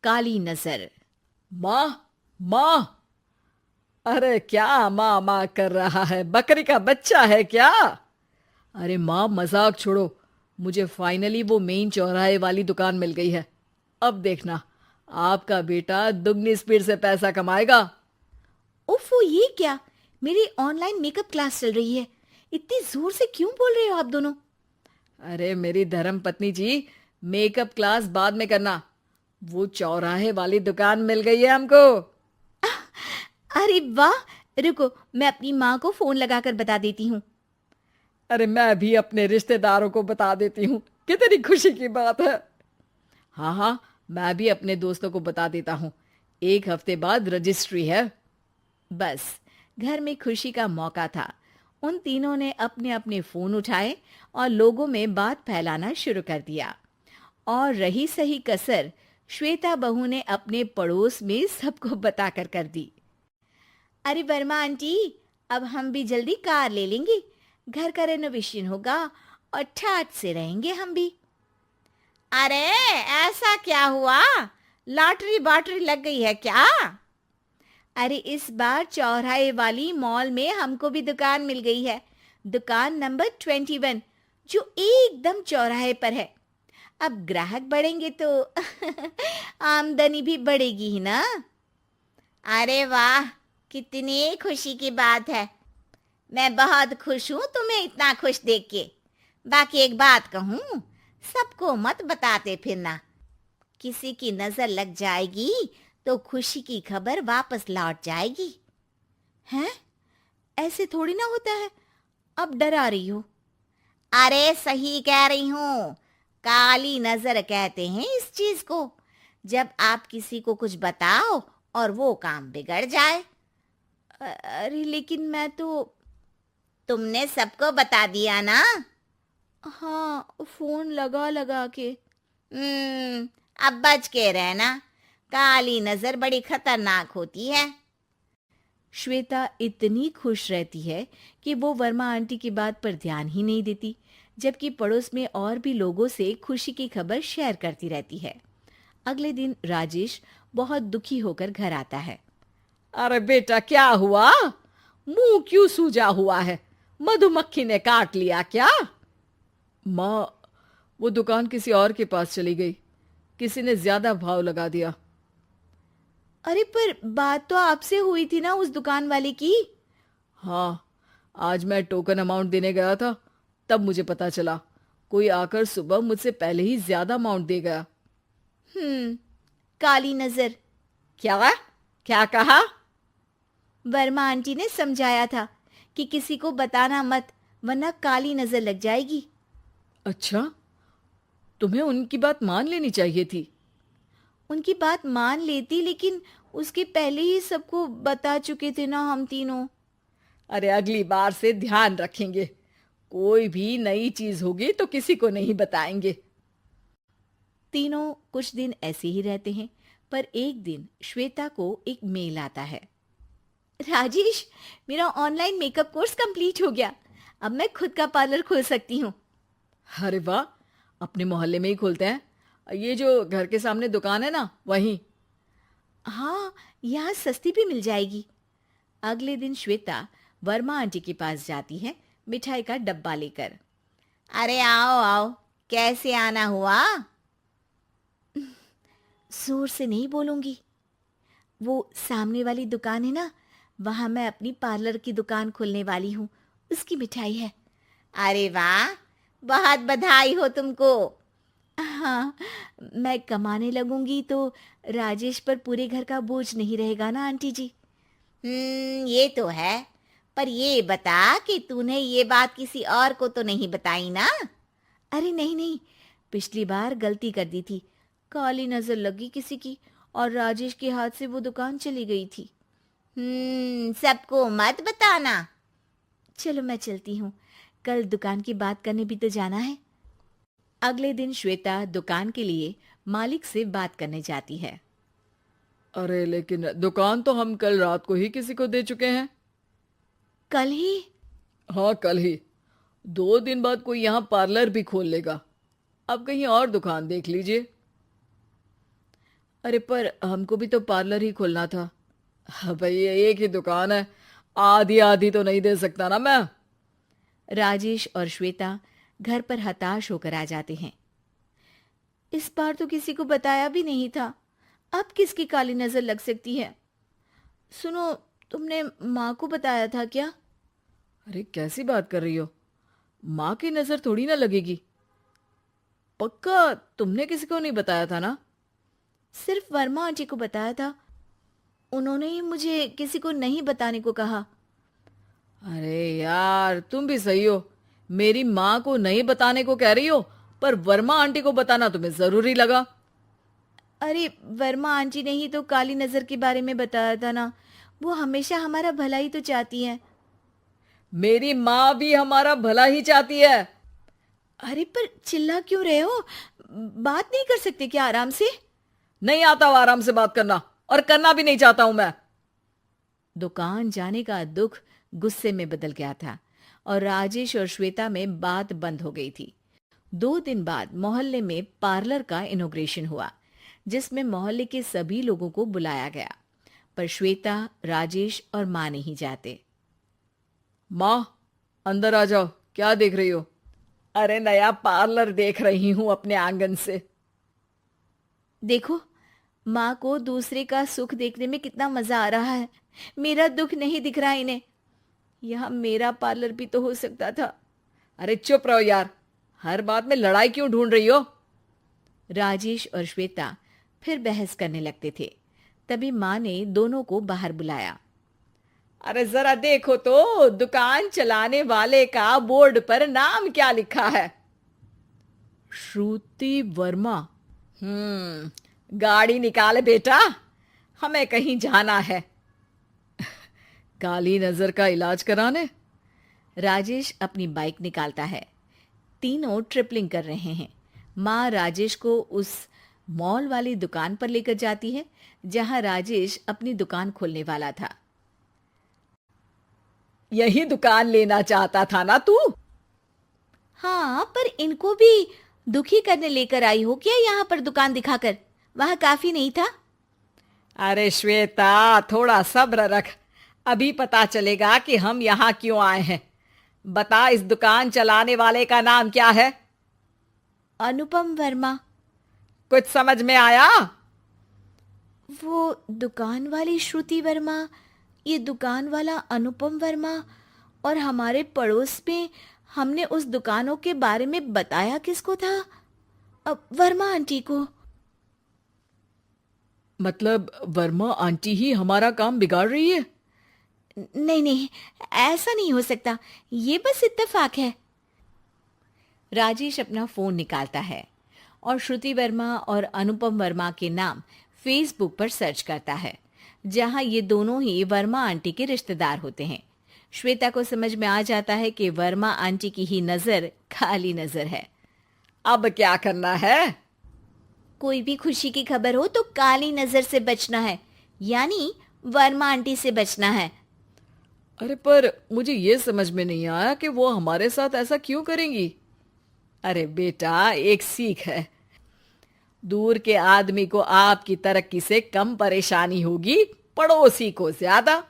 काली नजर। माँ, माँ। अरे क्या माँ माँ कर रहा है? बकरी का बच्चा है क्या? अरे माँ, मजाक छोड़ो। मुझे फाइनली वो मेन चौराहे वाली दुकान मिल गई है। अब देखना, आपका बेटा दुगनी स्पीड से पैसा कमाएगा। ओफो, ये क्या? मेरी ऑनलाइन मेकअप क्लास चल रही है। इतनी जोर से क्यों बोल रहे हो आप दोनों? अरे मेरी धर्म पत्नी जी, मेकअप क्लास बाद में करना। वो चौराहे वाली दुकान मिल गई है हमको। अरे वाह! रुको, मैं अपनी माँ को फोन लगाकर बता देती हूँ। अरे मैं भी अपने रिश्तेदारों को बता देती हूँ। कितनी खुशी की बात है। हाँ हाँ, मैं भी अपने दोस्तों को बता देता हूँ। 1 हफ्ते बाद रजिस्ट्री है। बस, घर में खुशी का मौका था। उन तीनों ने अपने अपने फोन उठाए और लोगों में बात फैलाना शुरू कर दिया। और रही सही कसर, श्वेता बहू ने अपने पड़ोस में सबको बताकर कर दी। अरे वर्मा आंटी, अब हम भी जल्दी कार ले लेंगे। घर का रेनोवेशन होगा और ठाट से रहेंगे हम भी। अरे, ऐसा क्या हुआ? लॉटरी बाटरी लग गई है क्या? अरे, इस बार चौराहे वाली मॉल में हमको भी दुकान मिल गई है। दुकान नंबर 21, जो एकदम चौराहे पर है। अब ग्राहक बढ़ेंगे तो आमदनी भी बढ़ेगी ही ना। अरे वाह, कितनी खुशी की बात है। मैं बहुत खुश हूँ तुम्हें इतना खुश देख के। बाकी एक बात कहूँ, सबको मत बताते फिरना। किसी की नजर लग जाएगी तो खुशी की खबर वापस लौट जाएगी। हैं? ऐसे थोड़ी ना होता है। अब डरा रही हो। अरे सही कह रही हूँ। काली नजर कहते हैं इस चीज को, जब आप किसी को कुछ बताओ और वो काम बिगड़ जाए। अरे लेकिन मैं तो। तुमने सबको बता दिया ना? हाँ, फोन लगा लगा के। अब बच के रहना। काली नजर बड़ी खतरनाक होती है। श्वेता इतनी खुश रहती है कि वो वर्मा आंटी की बात पर ध्यान ही नहीं देती, जबकि पड़ोस में और भी लोगों से खुशी की खबर शेयर करती रहती है। अगले दिन राजेश बहुत दुखी होकर घर आता है। अरे बेटा, क्या हुआ? मुंह क्यों सूजा हुआ है? मधुमक्खी ने काट लिया क्या? माँ, वो दुकान किसी और के पास चली गई। किसी ने ज्यादा भाव लगा दिया। अरे पर बात तो आपसे हुई थी ना उस दुकान वाले की। हाँ, आज मैं टोकन अमाउंट देने गया था, तब मुझे पता चला। कोई आकर सुबह मुझसे पहले ही ज्यादा अमाउंट दे गया। हम्म, काली नजर। क्या? क्या कहा? वर्मा आंटी ने समझाया था कि किसी को बताना मत, वरना काली नजर लग जाएगी। अच्छा, तुम्हें उनकी बात मान लेनी चाहिए थी। उनकी बात मान लेती, लेकिन उसके पहले ही सबको बता चुके थे ना हम तीनों। अरे अगली बार से ध्यान रखेंगे। कोई भी नई चीज होगी तो किसी को नहीं बताएंगे। तीनों कुछ दिन ऐसे ही रहते हैं, पर एक दिन श्वेता को एक मेल आता है। राजेश, मेरा ऑनलाइन मेकअप कोर्स कंप्लीट हो गया। अब मैं खुद का पार्लर खोल सकती हूँ। अरे वाह, अपने मोहल्ले में ही खोलते हैं। ये जो घर के सामने दुकान है ना, वहीं। हाँ, यहाँ सस्ती भी मिल जाएगी। अगले दिन श्वेता वर्मा आंटी के पास जाती है, मिठाई का डब्बा लेकर। अरे आओ आओ, कैसे आना हुआ? जोर से नहीं बोलूंगी। वो सामने वाली दुकान है ना, वहां मैं अपनी पार्लर की दुकान खोलने वाली हूँ। उसकी मिठाई है। अरे वाह, बहुत बधाई हो तुमको। हाँ, मैं कमाने लगूंगी तो राजेश पर पूरे घर का बोझ नहीं रहेगा ना आंटी जी। ये तो है। पर ये बता कि तूने ये बात किसी और को तो नहीं बताई ना? अरे नहीं नहीं, पिछली बार गलती कर दी थी। काली नजर लगी किसी की और राजेश के हाथ से वो दुकान चली गई थी। सबको मत बताना। चलो मैं चलती हूँ, कल दुकान की बात करने भी तो जाना है। अगले दिन श्वेता दुकान के लिए मालिक से बात करने जाती है। अरे लेकिन दुकान तो हम कल रात को ही किसी को दे चुके हैं। कल ही? हाँ, कल ही। 2 दिन बाद कोई यहाँ पार्लर भी खोल लेगा। अब कहीं और दुकान देख लीजिए। अरे पर हमको भी तो पार्लर ही खोलना था। हाँ भाई, एक ही दुकान है, आधी आधी तो नहीं दे सकता ना मैं। राजेश और श्वेता घर पर हताश होकर आ जाते हैं। इस बार तो किसी को बताया भी नहीं था, अब किसकी काली नजर लग सकती है। सुनो, तुमने माँ को बताया था क्या? अरे कैसी बात कर रही हो, माँ की नजर थोड़ी ना लगेगी। पक्का तुमने किसी को नहीं बताया था ना? सिर्फ वर्मा आंटी को बताया था, उन्होंने ही मुझे किसी को नहीं बताने को कहा। अरे यार, तुम भी सही हो, मेरी माँ को नहीं बताने को कह रही हो, पर वर्मा आंटी को बताना तुम्हें जरूरी लगा। अरे वर्मा आंटी ने ही तो काली नजर के बारे में बताया था ना, वो हमेशा हमारा भला ही तो चाहती है। मेरी माँ भी हमारा भला ही चाहती है। अरे पर चिल्ला क्यों रहे हो? बात नहीं कर सकते क्या आराम से? नहीं आता वो आराम से बात करना, और करना भी नहीं चाहता हूं मैं। दुकान जाने का दुख गुस्से में बदल गया था और राजेश और श्वेता में बात बंद हो गई थी। 2 दिन बाद मोहल्ले में पार्लर का इनॉग्रेशन हुआ, जिसमें मोहल्ले के सभी लोगों को बुलाया गया, पर श्वेता, राजेश और माँ नहीं जाते। माँ, अंदर आ जाओ, क्या देख रही हो? अरे नया पार्लर देख रही हूं अपने आंगन से। देखो, माँ को दूसरे का सुख देखने में कितना मजा आ रहा है, मेरा दुख नहीं दिख रहा इन्हें। यहाँ मेरा पार्लर भी तो हो सकता था। अरे चुप रहो यार, हर बात में लड़ाई क्यों ढूंढ रही हो? राजेश और श्वेता फिर बहस करने लगते थे। तभी माँ ने दोनों को बाहर बुलाया। अरे जरा देखो तो, दुकान चलाने वाले का बोर्ड पर नाम क्या लिखा है? श्रुति वर्मा। गाड़ी निकाले बेटा, हमें कहीं जाना है। काली नजर का इलाज कराने? राजेश अपनी बाइक निकालता है। तीनों ट्रिपलिंग कर रहे हैं। माँ राजेश को उस मॉल वाली दुकान पर लेकर जाती है जहां राजेश अपनी दुकान खोलने वाला था। यही दुकान लेना चाहता था ना तू? हाँ, पर इनको भी दुखी करने लेकर आई हो क्या यहाँ पर दुकान दिखाकर? वहां काफी नहीं था? अरे श्वेता, थोड़ा सब्र रख, अभी पता चलेगा कि हम यहाँ क्यों आए हैं। बता, इस दुकान चलाने वाले का नाम क्या है? अनुपम वर्मा। कुछ समझ में आया? वो दुकान वाली श्रुति वर्मा, ये दुकान वाला अनुपम वर्मा, और हमारे पड़ोस में हमने उस दुकानों के बारे में बताया किसको था? अब वर्मा आंटी को। मतलब वर्मा आंटी ही हमारा काम बिगाड़ रही है? नहीं नहीं, ऐसा नहीं हो सकता, ये बस इत्तेफाक है। राजेश अपना फोन निकालता है और श्रुति वर्मा और अनुपम वर्मा के नाम फेसबुक पर सर्च करता है, जहां ये दोनों ही वर्मा आंटी के रिश्तेदार होते हैं। श्वेता को समझ में आ जाता है कि वर्मा आंटी की ही नजर खाली नजर है। अब क्या करना है? कोई भी खुशी की खबर हो तो काली नजर से बचना है, यानी वर्मा आंटी से बचना है। अरे पर मुझे ये समझ में नहीं आया कि वो हमारे साथ ऐसा क्यों करेंगी। अरे बेटा, एक सीख है, दूर के आदमी को आपकी तरक्की से कम परेशानी होगी, पड़ोसी को ज्यादा।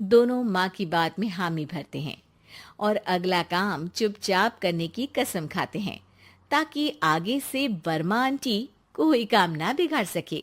दोनों माँ की बात में हामी भरते हैं और अगला काम चुपचाप करने की कसम खाते हैं, ताकि आगे से वर्मा आंटी कोई काम ना बिगाड़ सके।